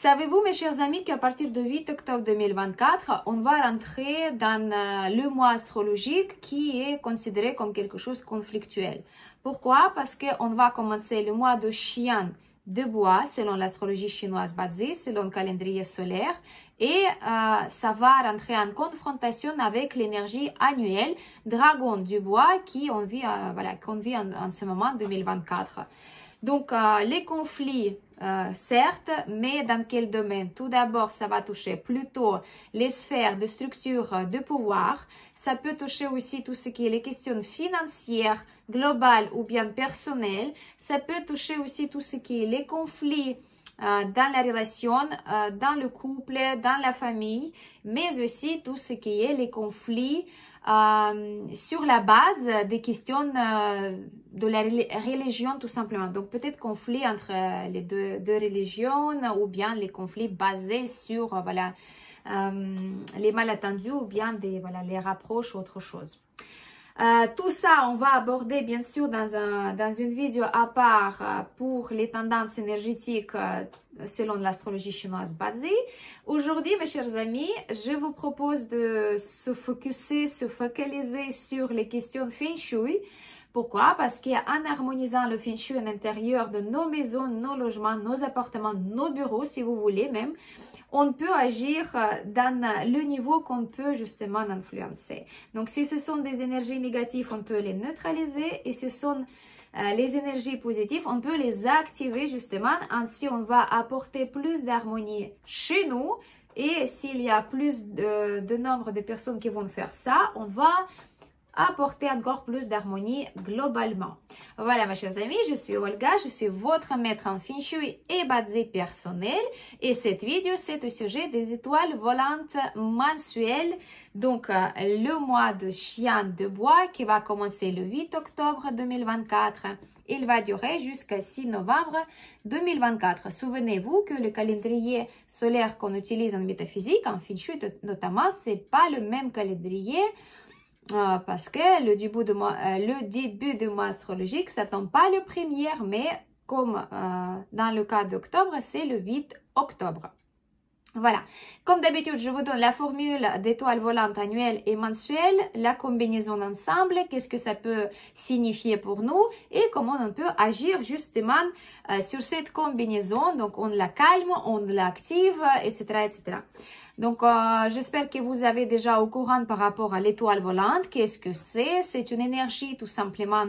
Savez-vous, mes chers amis, qu'à partir du 8 octobre 2024, on va rentrer dans le mois astrologique qui est considéré comme quelque chose de conflictuel. Pourquoi? Parce qu'on va commencer le mois de Chien de bois, selon l'astrologie chinoise basée, selon le calendrier solaire, et ça va rentrer en confrontation avec l'énergie annuelle dragon du bois qu'on vit, qu'on vit en ce moment 2024. Donc, les conflits, certes, mais dans quel domaine? Tout d'abord, ça va toucher plutôt les sphères de structure de pouvoir. Ça peut toucher aussi tout ce qui est les questions financières, globales ou bien personnelles. Ça peut toucher aussi tout ce qui est les conflits dans la relation, dans le couple, dans la famille, mais aussi tout ce qui est les conflits sur la base des questions de la religion tout simplement. Donc peut-être conflit entre les deux religions ou bien les conflits basés sur les malentendus ou bien les rapproches ou autre chose. Tout ça, on va aborder bien sûr dans une vidéo à part pour les tendances énergétiques selon l'astrologie chinoise basée. Aujourd'hui, mes chers amis, je vous propose de se focaliser sur les questions Feng Shui. Pourquoi? Parce qu'en harmonisant le Feng Shui à l'intérieur de nos maisons, nos logements, nos appartements, nos bureaux, si vous voulez même, on peut agir dans le niveau qu'on peut justement influencer. Donc, si ce sont des énergies négatives, on peut les neutraliser. Et si ce sont les énergies positives, on peut les activer justement. Ainsi, on va apporter plus d'harmonie chez nous. Et s'il y a plus de nombre de personnes qui vont faire ça, on va apporter encore plus d'harmonie globalement. Voilà, mes chers amis, je suis Olga, je suis votre maître en Feng Shui et Bazé personnel. Et cette vidéo, c'est au sujet des étoiles volantes mensuelles. Donc, le mois de Chien de bois qui va commencer le 8 octobre 2024. Il va durer jusqu'à 6 novembre 2024. Souvenez-vous que le calendrier solaire qu'on utilise en métaphysique, en Feng Shui notamment, c'est pas le même calendrier. Parce que le début du mois astrologique, ça tombe pas le 1er, mais comme dans le cas d'octobre, c'est le 8 octobre. Voilà. Comme d'habitude, je vous donne la formule d'étoiles volantes annuelles et mensuelles, la combinaison ensemble, qu'est-ce que ça peut signifier pour nous et comment on peut agir justement sur cette combinaison. Donc, on la calme, on l'active, etc., etc. Donc, j'espère que vous avez déjà au courant par rapport à l'étoile volante. Qu'est-ce que c'est? C'est une énergie tout simplement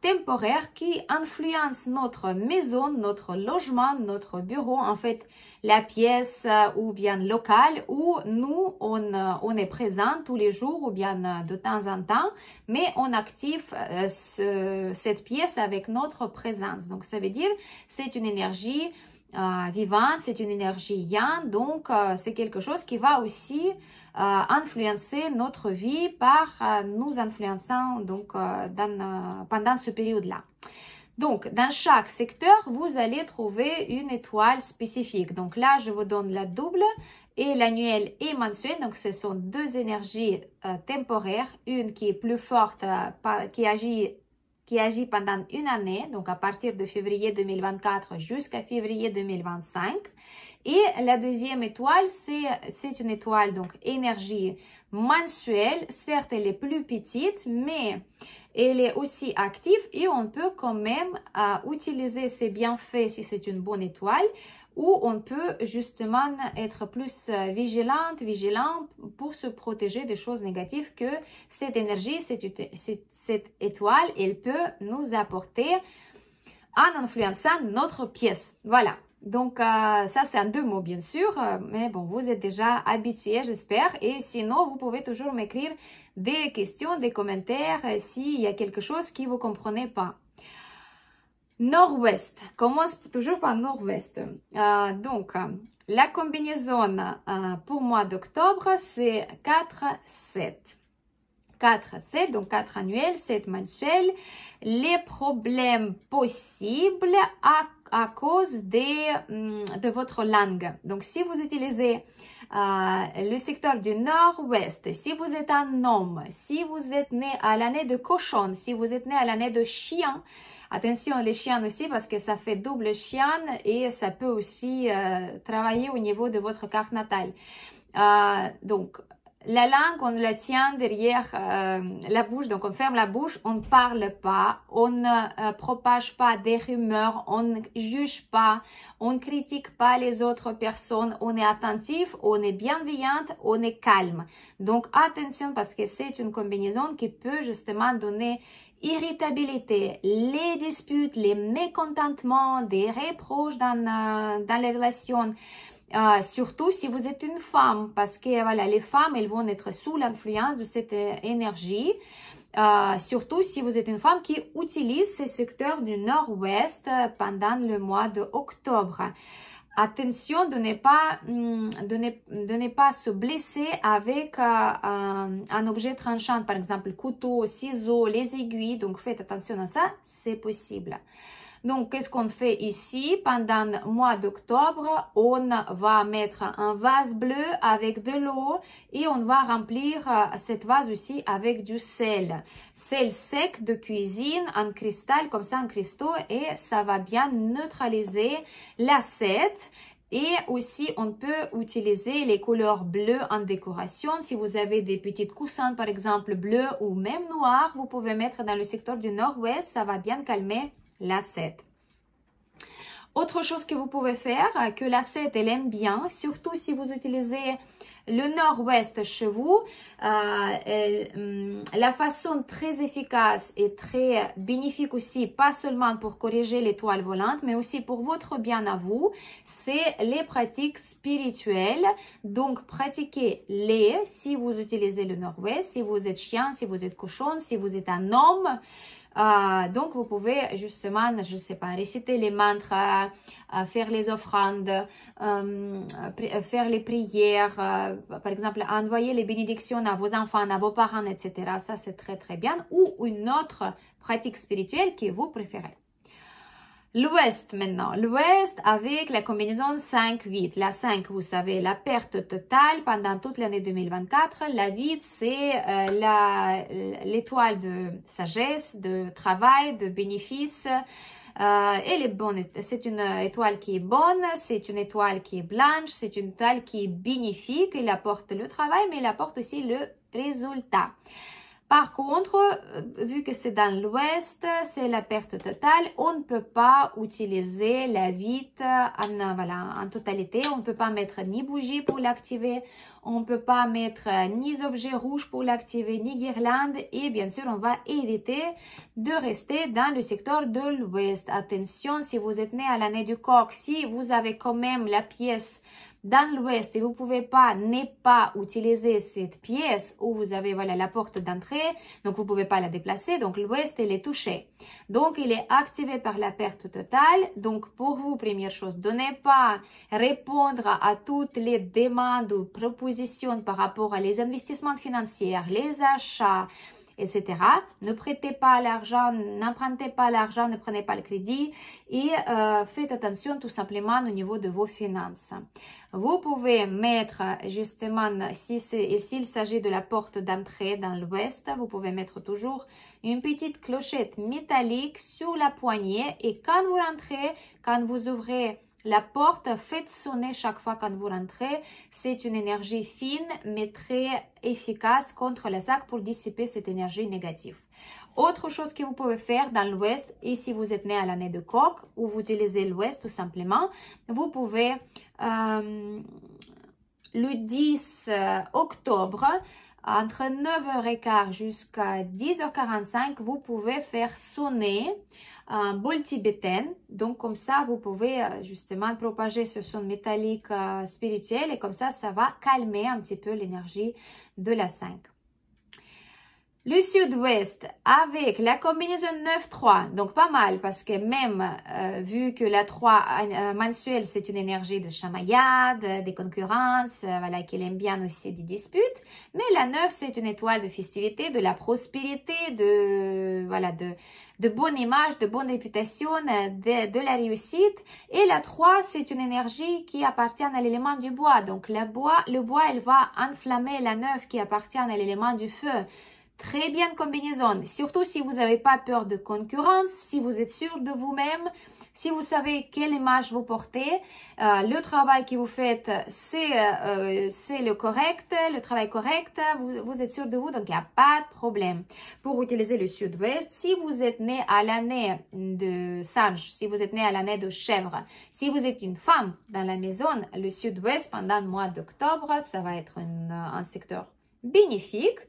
temporaire qui influence notre maison, notre logement, notre bureau, en fait, la pièce ou bien locale où nous, on est présent tous les jours ou bien de temps en temps, mais on active cette pièce avec notre présence. Donc, ça veut dire c'est une énergie vivante, c'est une énergie yang, donc c'est quelque chose qui va aussi influencer notre vie par nous influençant donc pendant ce période-là. Donc, dans chaque secteur, vous allez trouver une étoile spécifique. Donc là, je vous donne la double et l'annuel et mensuel. Donc, ce sont deux énergies temporaires, une qui est plus forte, qui agit pendant une année, donc à partir de février 2024 jusqu'à février 2025. Et la deuxième étoile, c'est une étoile, donc énergie mensuelle. Certes, elle est plus petite, mais elle est aussi active et on peut quand même utiliser ses bienfaits si c'est une bonne étoile, ou on peut justement être plus vigilant pour se protéger des choses négatives que cette énergie, cette étoile, elle peut nous apporter en influençant notre pièce. Voilà. Donc, ça, c'est en deux mots, bien sûr. Mais bon, vous êtes déjà habitués, j'espère. Et sinon, vous pouvez toujours m'écrire des questions, des commentaires, s'il y a quelque chose qui vous comprenez pas. Nord-Ouest. Commence toujours par Nord-Ouest. Donc, la combinaison pour mois d'octobre, c'est 4-7. 4-7, donc 4 annuels, 7 mensuels. Les problèmes possibles à cause de votre langue. Donc, si vous utilisez le secteur du nord-ouest, si vous êtes un homme, si vous êtes né à l'année de cochon, si vous êtes né à l'année de chien, Attention les chiens aussi parce que ça fait double chien et ça peut aussi travailler au niveau de votre carte natale. Donc, la langue, on la tient derrière la bouche, donc on ferme la bouche, on ne parle pas, on ne propage pas des rumeurs, on ne juge pas, on ne critique pas les autres personnes, on est attentif, on est bienveillante, on est calme. Donc attention parce que c'est une combinaison qui peut justement donner irritabilité, les disputes, les mécontentements, des reproches dans les relations. Surtout si vous êtes une femme, parce que voilà, les femmes, elles vont être sous l'influence de cette énergie. Surtout si vous êtes une femme qui utilise ce secteur du nord-ouest pendant le mois d'octobre. Attention de ne pas se blesser avec un objet tranchant, par exemple couteau, ciseaux, les aiguilles. Donc faites attention à ça, c'est possible. Donc, qu'est-ce qu'on fait ici? Pendant le mois d'octobre, on va mettre un vase bleu avec de l'eau et on va remplir cette vase aussi avec du sel. Sel sec de cuisine en cristal, comme ça en cristaux, et ça va bien neutraliser l'acide. Et aussi, on peut utiliser les couleurs bleues en décoration. Si vous avez des petites coussins, par exemple, bleus ou même noirs, vous pouvez mettre dans le secteur du nord-ouest, ça va bien calmer l'acide. Autre chose que vous pouvez faire, que l'acide elle aime bien, surtout si vous utilisez le nord-ouest chez vous, la façon très efficace et très bénéfique aussi, pas seulement pour corriger l'étoile volante, mais aussi pour votre bien à vous, c'est les pratiques spirituelles. Donc, pratiquez-les si vous utilisez le nord-ouest, si vous êtes chien, si vous êtes cochon, si vous êtes un homme. Donc, vous pouvez justement, je ne sais pas, réciter les mantras, faire les offrandes, faire les prières, par exemple, envoyer les bénédictions à vos enfants, à vos parents, etc. Ça, c'est très, très bien. Ou une autre pratique spirituelle que vous préférez. L'ouest maintenant, l'ouest avec la combinaison 5-8. La 5, vous savez, la perte totale pendant toute l'année 2024. La 8, c'est l'étoile de sagesse, de travail, de bénéfice. Elle est bonne, c'est une étoile qui est bonne, c'est une étoile qui est blanche, c'est une étoile qui est bénéfique. Elle apporte le travail, mais elle apporte aussi le résultat. Par contre, vu que c'est dans l'ouest, c'est la perte totale, on ne peut pas utiliser la 8 en totalité. On ne peut pas mettre ni bougie pour l'activer, on ne peut pas mettre ni objet rouge pour l'activer, ni guirlande. Et bien sûr, on va éviter de rester dans le secteur de l'ouest. Attention, si vous êtes né à l'année du coq, si vous avez quand même la pièce dans l'ouest et vous pouvez pas ne pas utiliser cette pièce où vous avez voilà la porte d'entrée, donc vous pouvez pas la déplacer, donc l'ouest elle est touché, donc il est activé par la perte totale. Donc pour vous, première chose, de ne pas répondre à toutes les demandes ou propositions par rapport à les investissements financiers, les achats, etc. Ne prêtez pas l'argent, n'empruntez pas l'argent, ne prenez pas le crédit et faites attention tout simplement au niveau de vos finances. Vous pouvez mettre justement, s'il s'agit de la porte d'entrée dans l'ouest, vous pouvez mettre toujours une petite clochette métallique sur la poignée et quand vous rentrez, quand vous ouvrez la porte, faites sonner chaque fois quand vous rentrez. C'est une énergie fine mais très efficace contre la sac pour dissiper cette énergie négative. Autre chose que vous pouvez faire dans l'ouest, et si vous êtes né à l'année de coq ou vous utilisez l'ouest tout simplement, vous pouvez le 10 octobre, entre 9h15 jusqu'à 10h45, vous pouvez faire sonner un bol tibétain. Donc, comme ça, vous pouvez justement propager ce son métallique spirituel et comme ça, ça va calmer un petit peu l'énergie de la 5. Le sud-ouest avec la combinaison 9-3, donc pas mal parce que même vu que la 3 mensuelle c'est une énergie de chamaillade, des concurrences, voilà, qu'elle aime bien aussi des disputes, mais la 9 c'est une étoile de festivité, de la prospérité, de bonne image, de bonne réputation, de la réussite. Et la 3 c'est une énergie qui appartient à l'élément du bois, donc le bois elle va enflammer la 9 qui appartient à l'élément du feu. très bien combinaison, surtout si vous n'avez pas peur de concurrence, si vous êtes sûr de vous-même, si vous savez quelle image vous portez, le travail que vous faites, c'est le correct, le travail correct, vous êtes sûr de vous, donc il n'y a pas de problème. Pour utiliser le sud-ouest, si vous êtes né à l'année de singe, si vous êtes né à l'année de chèvre, si vous êtes une femme dans la maison, le sud-ouest pendant le mois d'octobre, ça va être un secteur bénéfique.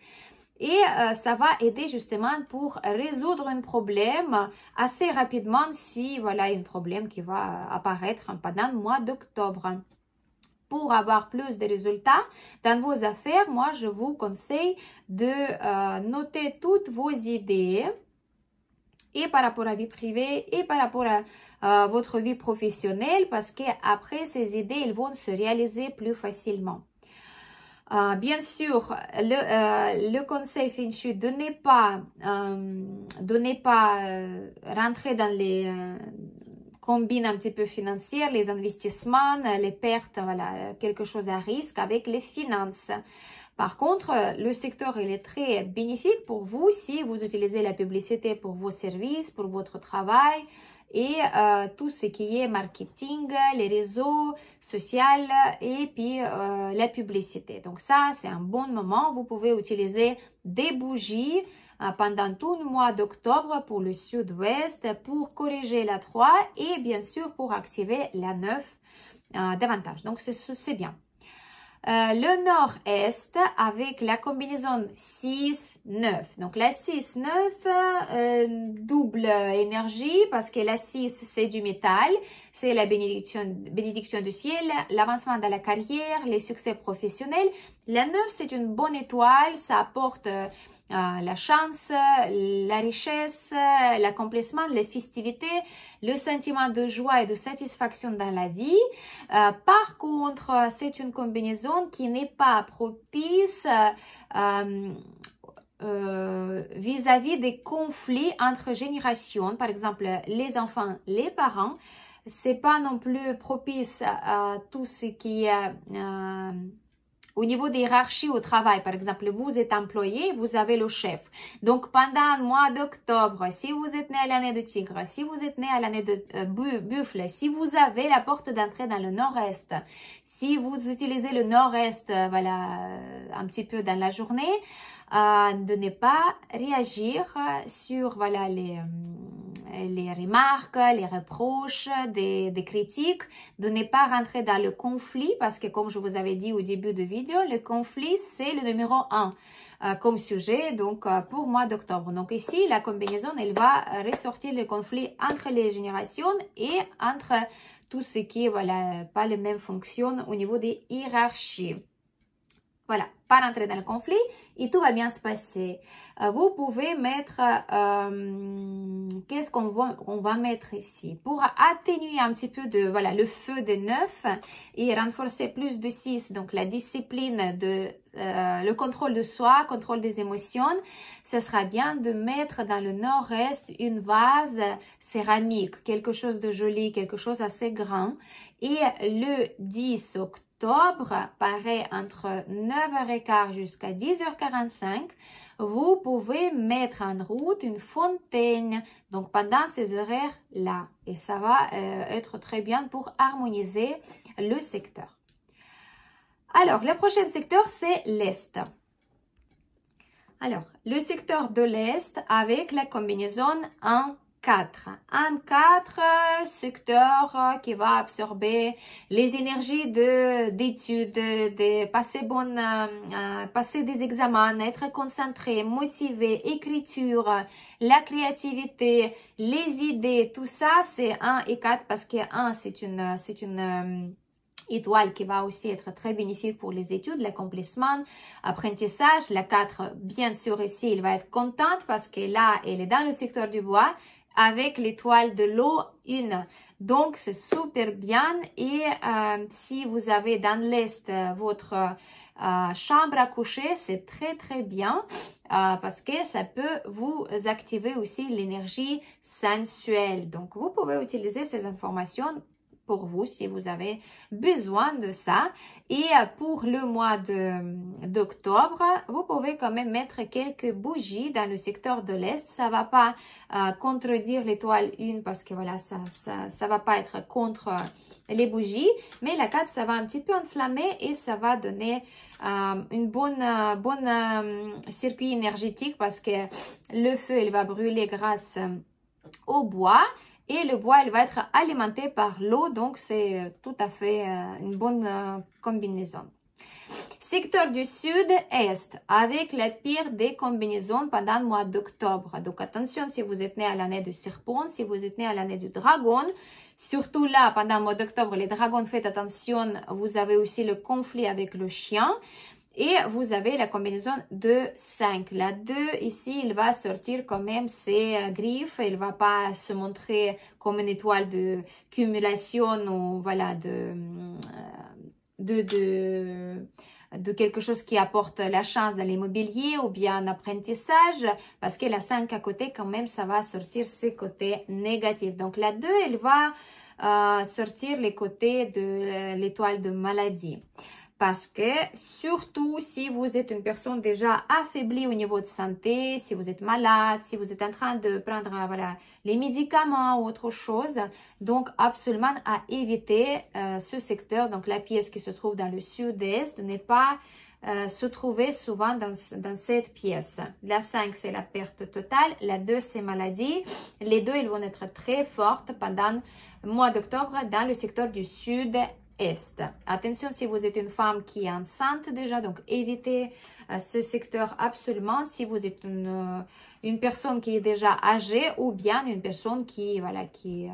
Et ça va aider justement pour résoudre un problème assez rapidement si voilà un problème qui va apparaître pendant le mois d'octobre. Pour avoir plus de résultats dans vos affaires, moi je vous conseille de noter toutes vos idées et par rapport à la vie privée et par rapport à votre vie professionnelle parce qu'après ces idées, elles vont se réaliser plus facilement. Bien sûr, le conseil Feng Shui de ne pas rentrer dans les combines un petit peu financières, les investissements, les pertes, voilà, quelque chose à risque avec les finances. Par contre, le secteur il est très bénéfique pour vous si vous utilisez la publicité pour vos services, pour votre travail, et tout ce qui est marketing, les réseaux sociaux et puis la publicité. Donc ça, c'est un bon moment. Vous pouvez utiliser des bougies pendant tout le mois d'octobre pour le sud-ouest, pour corriger la 3 et bien sûr pour activer la 9 davantage. Donc c'est bien. Le nord-est avec la combinaison 6-9. Donc la 6-9, double énergie parce que la 6 c'est du métal, c'est la bénédiction du ciel, l'avancement dans la carrière, les succès professionnels. La 9 c'est une bonne étoile, ça apporte la chance, la richesse, l'accomplissement, les festivités, le sentiment de joie et de satisfaction dans la vie. Par contre, c'est une combinaison qui n'est pas propice vis-à-vis des conflits entre générations, par exemple les enfants, les parents. C'est pas non plus propice à tout ce qui est au niveau des hiérarchies au travail. Par exemple, vous êtes employé, vous avez le chef. Donc, pendant le mois d'octobre, si vous êtes né à l'année de tigre, si vous êtes né à l'année de buffle, si vous avez la porte d'entrée dans le nord-est, si vous utilisez le nord-est, voilà, un petit peu dans la journée, de ne pas réagir sur voilà, les remarques, les reproches, des critiques, de ne pas rentrer dans le conflit parce que comme je vous avais dit au début de vidéo, le conflit c'est le numéro 1 comme sujet donc pour mois d'octobre. Donc ici la combinaison elle va ressortir le conflit entre les générations et entre tout ce qui est voilà, pas les mêmes fonctions au niveau des hiérarchies. Voilà, pas rentrer dans le conflit et tout va bien se passer. Vous pouvez mettre, qu'est-ce qu'on va mettre ici? Pour atténuer un petit peu de, voilà, le feu de 9 et renforcer plus de 6, donc la discipline, le contrôle de soi, contrôle des émotions, ce sera bien de mettre dans le nord-est une vase céramique, quelque chose de joli, quelque chose assez grand. Et le 10 octobre, pareil, entre 9h15 jusqu'à 10h45, vous pouvez mettre en route une fontaine, donc pendant ces horaires-là. Et ça va être très bien pour harmoniser le secteur. Alors, le prochain secteur, c'est l'Est. Alors, le secteur de l'Est avec la combinaison 1-4. Un 4, secteur qui va absorber les énergies d'études, de passer des examens, être concentré, motivé, écriture, la créativité, les idées, tout ça c'est 1 et 4 parce que 1 c'est une étoile qui va aussi être très bénéfique pour les études, l'accomplissement, apprentissage. La 4, bien sûr ici, elle va être contente parce que là, elle est dans le secteur du bois avec l'étoile de l'eau 1. Donc, c'est super bien. Et si vous avez dans l'Est votre chambre à coucher, c'est très, très bien parce que ça peut vous activer aussi l'énergie sensuelle. Donc, vous pouvez utiliser ces informations pour vous si vous avez besoin de ça. Et pour le mois d'octobre, vous pouvez quand même mettre quelques bougies dans le secteur de l'Est. Ça va pas contredire l'étoile 1 parce que voilà, ça va pas être contre les bougies, mais la 4, ça va un petit peu enflammer et ça va donner une bonne circuit énergétique parce que le feu, il va brûler grâce au bois et le bois, il va être alimenté par l'eau, donc c'est tout à fait une bonne combinaison. Secteur du sud-est, avec la pire des combinaisons pendant le mois d'octobre. Donc attention si vous êtes né à l'année du serpent, si vous êtes né à l'année du dragon. Surtout là, pendant le mois d'octobre, les dragons, faites attention, vous avez aussi le conflit avec le chien. Et vous avez la combinaison de 5. La 2, ici, il va sortir quand même ses griffes. Il ne va pas se montrer comme une étoile de cumulation ou voilà, de quelque chose qui apporte la chance dans l'immobilier ou bien un apprentissage, parce que la 5 à côté, quand même, ça va sortir ses côtés négatifs. Donc, la 2, elle va sortir les côtés de l'étoile de maladie. Parce que, surtout, si vous êtes une personne déjà affaiblie au niveau de santé, si vous êtes malade, si vous êtes en train de prendre voilà, les médicaments ou autre chose, donc absolument à éviter ce secteur. Donc, la pièce qui se trouve dans le sud-est, de ne pas se trouver souvent dans cette pièce. La 5, c'est la perte totale. La 2, c'est maladie. Les deux, ils vont être très fortes pendant le mois d'octobre dans le secteur du sud-est. Attention si vous êtes une femme qui est enceinte déjà, donc évitez ce secteur absolument. Si vous êtes une personne qui est déjà âgée ou bien une personne qui, voilà, qui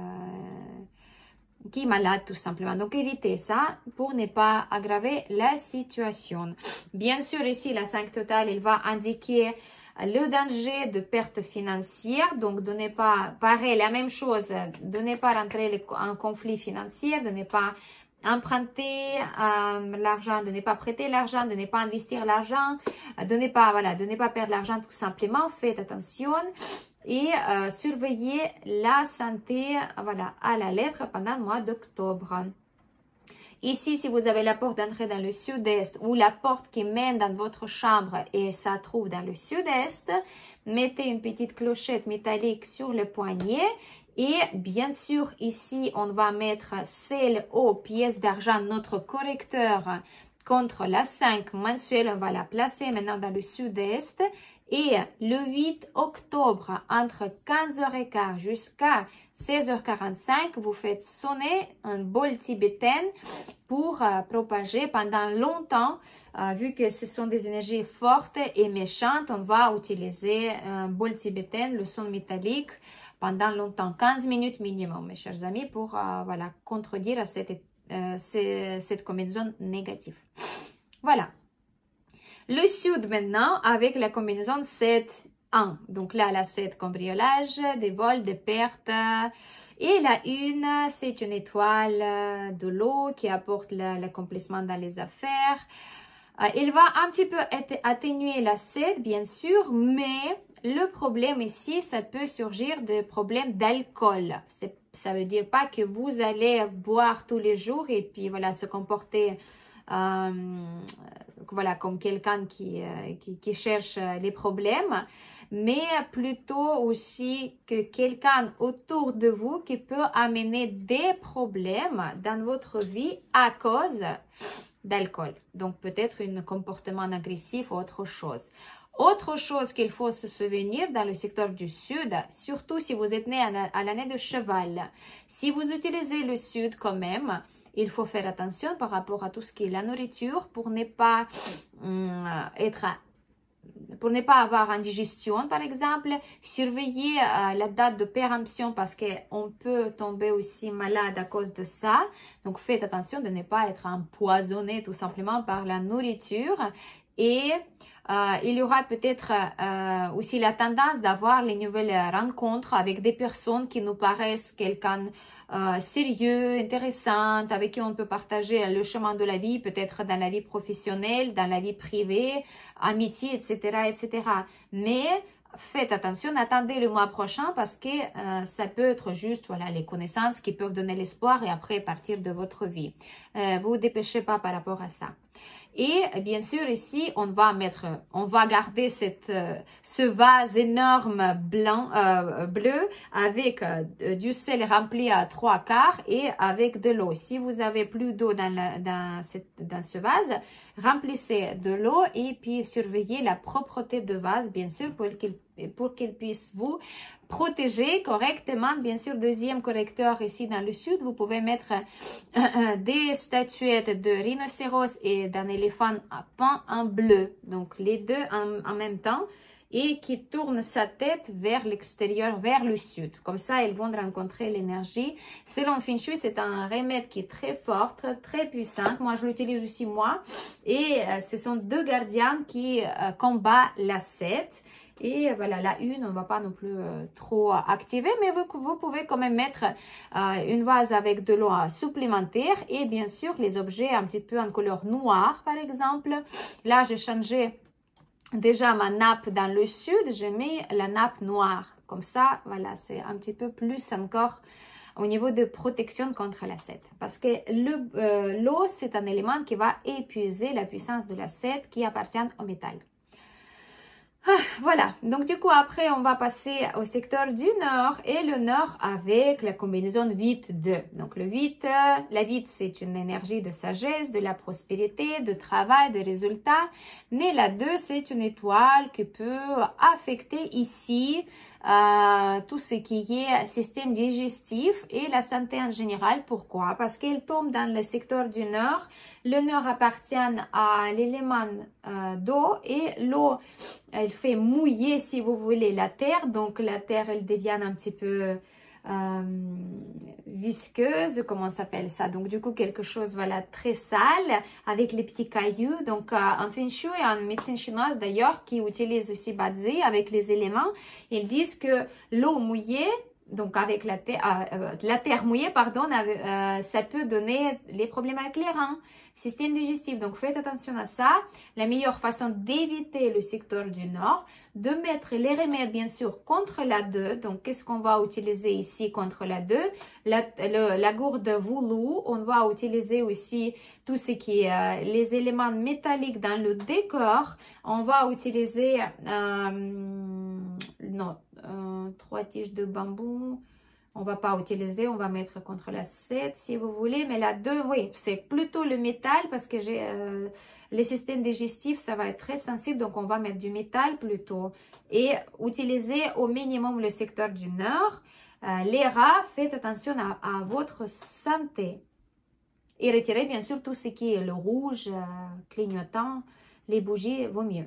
est malade tout simplement. Donc évitez ça pour ne pas aggraver la situation. Bien sûr ici la 5 totale, il va indiquer le danger de perte financière, donc de ne pas, pareil, la même chose, de ne pas rentrer en conflit financier, de ne pas emprunter l'argent, de ne pas prêter l'argent, de ne pas investir l'argent, de ne pas, voilà, de ne pas perdre l'argent tout simplement. Faites attention et surveillez la santé, voilà, à la lettre pendant le mois d'octobre. Ici, si vous avez la porte d'entrée dans le sud-est ou la porte qui mène dans votre chambre et ça trouve dans le sud-est, mettez une petite clochette métallique sur le poignet. Et bien sûr, ici, on va mettre celle aux pièces d'argent, notre correcteur contre la 5 mensuelle. On va la placer maintenant dans le sud-est. Et le 8 octobre, entre 15h15 jusqu'à 16h45, vous faites sonner un bol tibétain pour propager pendant longtemps. Vu que ce sont des énergies fortes et méchantes, on va utiliser un bol tibétain, le son métallique, pendant longtemps, 15 minutes minimum, mes chers amis, pour voilà, contredire cette combinaison négative. Voilà. Le sud maintenant, avec la combinaison 7-1. Donc là, la 7, cambriolage, des vols, des pertes. Et la 1, c'est une étoile de l'eau qui apporte l'accomplissement dans les affaires. Il va un petit peu atténuer la 7, bien sûr, mais le problème ici, ça peut surgir de problèmes d'alcool. Ça veut dire pas que vous allez boire tous les jours et puis voilà, se comporter voilà, comme quelqu'un qui cherche les problèmes, mais plutôt aussi que quelqu'un autour de vous qui peut amener des problèmes dans votre vie à cause d'alcool. Donc peut-être un comportement agressif ou autre chose. Autre chose qu'il faut se souvenir dans le secteur du sud, surtout si vous êtes né à l'année de cheval, si vous utilisez le sud quand même, il faut faire attention par rapport à tout ce qui est la nourriture pour ne pas avoir indigestion, par exemple. Surveillez la date de péremption parce qu'on peut tomber aussi malade à cause de ça. Donc, faites attention de ne pas être empoisonné tout simplement par la nourriture. Et il y aura peut-être aussi la tendance d'avoir les nouvelles rencontres avec des personnes qui nous paraissent quelqu'un sérieux, intéressant, avec qui on peut partager le chemin de la vie, peut-être dans la vie professionnelle, dans la vie privée, amitié, etc., etc. Mais faites attention, attendez le mois prochain parce que ça peut être juste voilà, les connaissances qui peuvent donner l'espoir et après partir de votre vie. Vous dépêchez pas par rapport à ça. Et bien sûr, ici, on va garder ce vase énorme bleu avec du sel rempli à 3/4 et avec de l'eau. Si vous avez plus d'eau dans ce vase, remplissez de l'eau et puis surveillez la propreté de vase, bien sûr, pour qu'il puisse vous protéger correctement. Bien sûr, deuxième correcteur ici dans le sud, vous pouvez mettre des statuettes de rhinocéros et d'un éléphant peint en bleu. Donc, les deux en même temps et qui tourne sa tête vers l'extérieur, vers le sud. Comme ça, ils vont rencontrer l'énergie. Selon Feng Shui, c'est un remède qui est très fort, très puissant. Moi, je l'utilise aussi moi. Et ce sont deux gardiens qui combattent la 7. Et voilà, la 1, on ne va pas non plus trop activer, mais vous pouvez quand même mettre une vase avec de l'eau supplémentaire et bien sûr les objets un petit peu en couleur noire, par exemple. Là, j'ai changé déjà ma nappe dans le sud, j'ai mis la nappe noire. Comme ça, voilà, c'est un petit peu plus encore au niveau de protection contre la 7. Parce que l'eau, c'est un élément qui va épuiser la puissance de la 7 qui appartient au métal. Voilà, donc du coup après on va passer au secteur du nord et le nord avec la combinaison 8-2. Donc le 8, la 8 c'est une énergie de sagesse, de la prospérité, de travail, de résultats. Mais la 2 c'est une étoile qui peut affecter ici tout ce qui est système digestif et la santé en général. Pourquoi? Parce qu'elle tombe dans le secteur du nord. Le nord appartient à l'élément d'eau et l'eau, elle fait mouiller, si vous voulez, la terre. Donc, la terre, elle devient un petit peu visqueuse, comment ça s'appelle ça? Donc, du coup, quelque chose, voilà, très sale avec les petits cailloux. Donc, en Feng Shui et en médecine chinoise, d'ailleurs, qui utilisent aussi Bazi avec les éléments, ils disent que l'eau mouillée, donc avec la terre mouillée, pardon, ça peut donner les problèmes avec les reins, système digestif. Donc faites attention à ça. La meilleure façon d'éviter le secteur du nord, de mettre les remèdes bien sûr contre la 2. Donc qu'est-ce qu'on va utiliser ici contre la 2? La gourde voulou. On va utiliser aussi tout ce qui est les éléments métalliques dans le décor. On va utiliser 3 tiges de bambou. On va pas utiliser, on va mettre contre la 7 si vous voulez, mais la 2, oui, c'est plutôt le métal parce que j'ai les systèmes digestifs, ça va être très sensible, donc on va mettre du métal plutôt et utiliser au minimum le secteur du nord. Les rats, faites attention à votre santé et retirez bien sûr tout ce qui est le rouge, clignotant, les bougies, vaut mieux.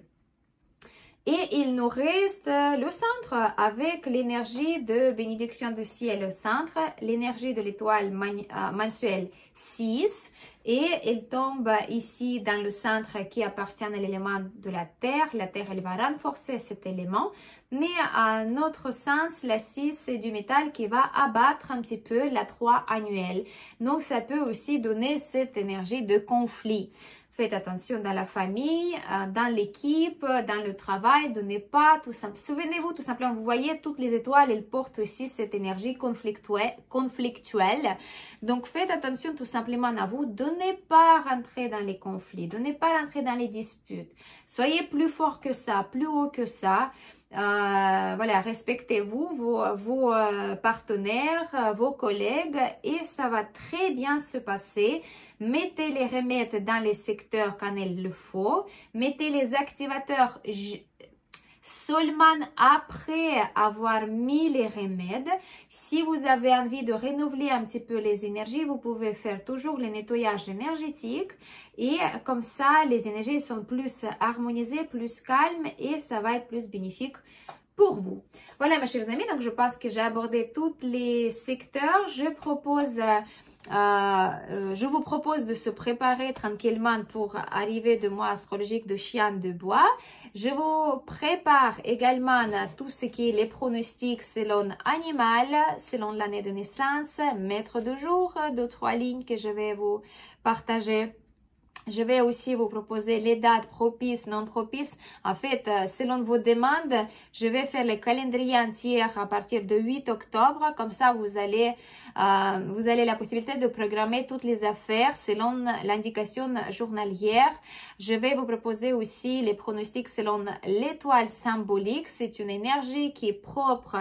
Et il nous reste le centre avec l'énergie de bénédiction du ciel au centre, l'énergie de l'étoile mensuelle 6 et elle tombe ici dans le centre qui appartient à l'élément de la terre. La terre, elle va renforcer cet élément, mais à notre sens, la 6 c'est du métal qui va abattre un petit peu la 3 annuelle. Donc ça peut aussi donner cette énergie de conflit. Faites attention dans la famille, dans l'équipe, dans le travail, de ne pas tout simplement. Souvenez-vous tout simplement, vous voyez, toutes les étoiles, elles portent aussi cette énergie conflictuelle. Donc, faites attention tout simplement à vous, de ne pas rentrer dans les conflits, de ne pas rentrer dans les disputes. Soyez plus fort que ça, plus haut que ça. Voilà, respectez-vous, vos partenaires, vos collègues et ça va très bien se passer. Mettez les remèdes dans les secteurs quand il le faut. Mettez les activateurs seulement après avoir mis les remèdes. Si vous avez envie de renouveler un petit peu les énergies, vous pouvez faire toujours le nettoyage énergétique et comme ça, les énergies sont plus harmonisées, plus calmes et ça va être plus bénéfique pour vous. Voilà mes chers amis, donc je pense que j'ai abordé tous les secteurs. Je vous propose de se préparer tranquillement pour arriver de mois astrologique de chien de bois. Je vous prépare également à tout ce qui est les pronostics selon animal, selon l'année de naissance, maître de jour, 2-3 lignes que je vais vous partager Je vais aussi vous proposer les dates propices, non propices. En fait, selon vos demandes, je vais faire le calendrier entier à partir de 8 octobre. Comme ça, vous allez la possibilité de programmer toutes les affaires selon l'indication journalière. Je vais vous proposer aussi les pronostics selon l'étoile symbolique. C'est une énergie qui est propre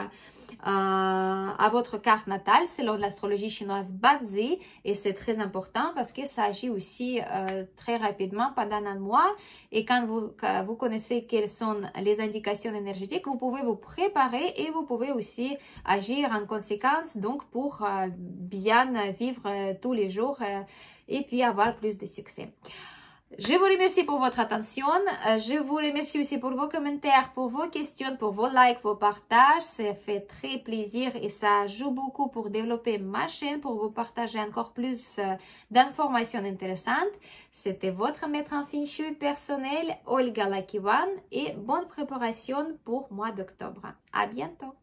à votre carte natale selon l'astrologie chinoise Bazi, et c'est très important parce que ça agit aussi très rapidement pendant un mois, et quand vous connaissez quelles sont les indications énergétiques, vous pouvez vous préparer et vous pouvez aussi agir en conséquence, donc pour bien vivre tous les jours et puis avoir plus de succès. Je vous remercie pour votre attention. Je vous remercie aussi pour vos commentaires, pour vos questions, pour vos likes, vos partages. Ça fait très plaisir et ça joue beaucoup pour développer ma chaîne, pour vous partager encore plus d'informations intéressantes. C'était votre maître en feng shui personnel, Olga Lakivan, et bonne préparation pour mois d'octobre. À bientôt.